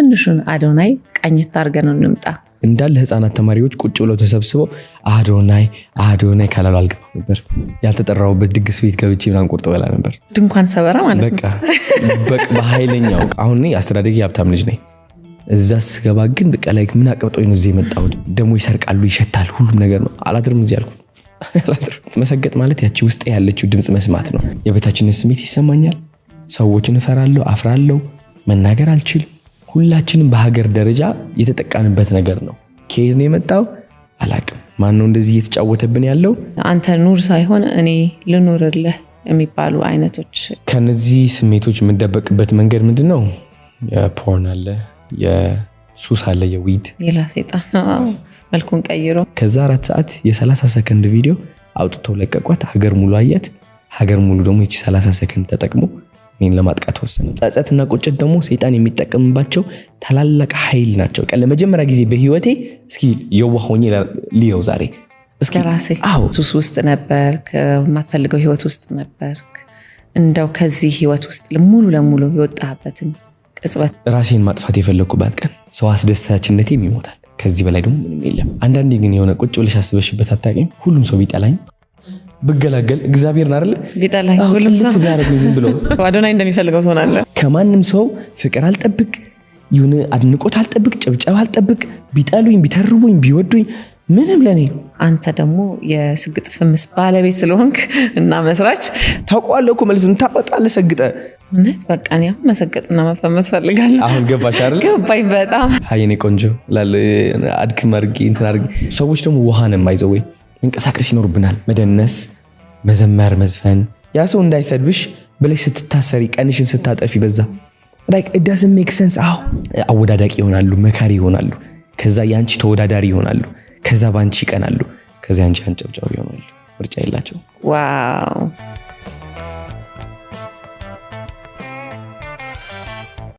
ትንሹን አዶናይ ቃኝት አድርገን እንምጣ እንዳለ ህፃናት ተማሪዎች ቁጭ ብለው ተሰብስበው አዶናይ ካላሉ አልገባም ነበር ያልተጠራውበት ድግስ ቤት ገብቼ ምናምን ቁርጥ በላ ነበር ድንኳን ሰበራ ማለት ነው በቃ በኃይለኛው አሁን እኔ አስተዳደጊ ሀብታም ልጅ ነኝ እዛ ስገባ ግን በቃ ላይ ምን አቀብጦኝ ነው እዚህ የመጣሁት ደሞ ይሰርቃሉ ይሸታል ሁሉም ነገር ነው አላድርም እዚህ አልኩ መሰገጥ ማለት ያቺ ውስጥ ያለችው ድምጽ መስማት ነው የበታችነት ስሜት ይሰማኛል ሰዎችን እፈራለሁ አፍራለሁ መናገር አልችል ሁላችንም በሀገር ደረጃ የተጠቃንበት ነገር ነው ከየት ነው የመጣው አላቅም ማን ነው እንደዚህ እየተጫወተብን ያለው አንተ ኑር ሳይሆን እኔ ልኑርልህ የሚባሉ አይነቶች ከነዚህ ስሜቶች የምንደበቅበት መንገድ ምንድነው የፖርን አለ የሱስ አለ የዊድ የላ ሰይጣን መልኩን ቀይሮ ከዛ 4 ሰዓት የ30 ሰከንድ ቪዲዮ አውጥተው ለቀቋት ሀገር ሙሉ አያት ሀገር ሙሉ ደግሞ እቺ 30 ሰከንድ ተጠቅሞ እኔን ለማጥቃት ወሰነ ጸጸትና ቁጭት ደግሞ ሰይጣን የሚጠቀምባቸው ታላላቅ ኃይል ናቸው ለመጀመሪያ ጊዜ በህይወቴ እስኪ የዋሆኝ ሊዮ ዛሬ እስኪ ራሴ ሱስ ውስጥ ነበርክ ማትፈልገው ህይወት ውስጥ ነበርክ እንደው ከዚህ ህይወት ውስጥ ሙሉ ለሙሉ ይወጣበትን ቅጽበት ራሴን ማጥፋት የፈለኩባት ቀን ሰው አስደሳችነቴም ይሞታል ከዚህ በላይ ደግሞ ምንም የለም አንዳንዴ ግን የሆነ ቁጭ ብለሽ አስበሽበት አታውቂም ሁሉም ሰው ቢጠላኝ ብገላገል እግዚአብሔርን አይደል ቢጠላኝ ሁሉም ሰው ቢያረግኝ ዝም ብሎ አዶናይ እንደሚፈልገው ሆናለ ከማንም ሰው ፍቅር አልጠብቅ ይሁን አድንቆት አልጠብቅ ጭብጨባ አልጠብቅ ቢጠሉኝ ቢተርቡኝ ቢወዱኝ ምንም ለኔ አንተ ደግሞ የስግጥ ፍምስ ባለቤት ስለሆንክ እና መስራች ታውቀዋለህ እኮ መልስ እንታወጣለህ ሰግጠ እነት በቃ ነው መሰገጥና መፈመስ ፈልጋለሁ አሁን ገባሽ አይደል ገባኝ በጣም ሃይኔ ቆንጆ ላል አድክም አድርጊ እንትን አድርጊ ሰዎች ደግሞ ውሃንም አይዘው ወይ እንቀሳቀስ ይኖርብናል መደነስ መዘመር መዝፈን ያ ሰው እንዳይሰድብሽ ብለሽ ስትታሰሪ ቀንሽን ስታጠፊ በዛ like it doesn't make sense አወዳዳቂ ይሆናሉ መካሪ ይሆናሉ ከዛ ያንቺ ተወዳዳሪ ይሆናሉ ከዛ ባንቺ ይቀናሉ ከዛ ያንቺ አንጨብጫው ይሆናሉ ምርጫ የላቸው ዋው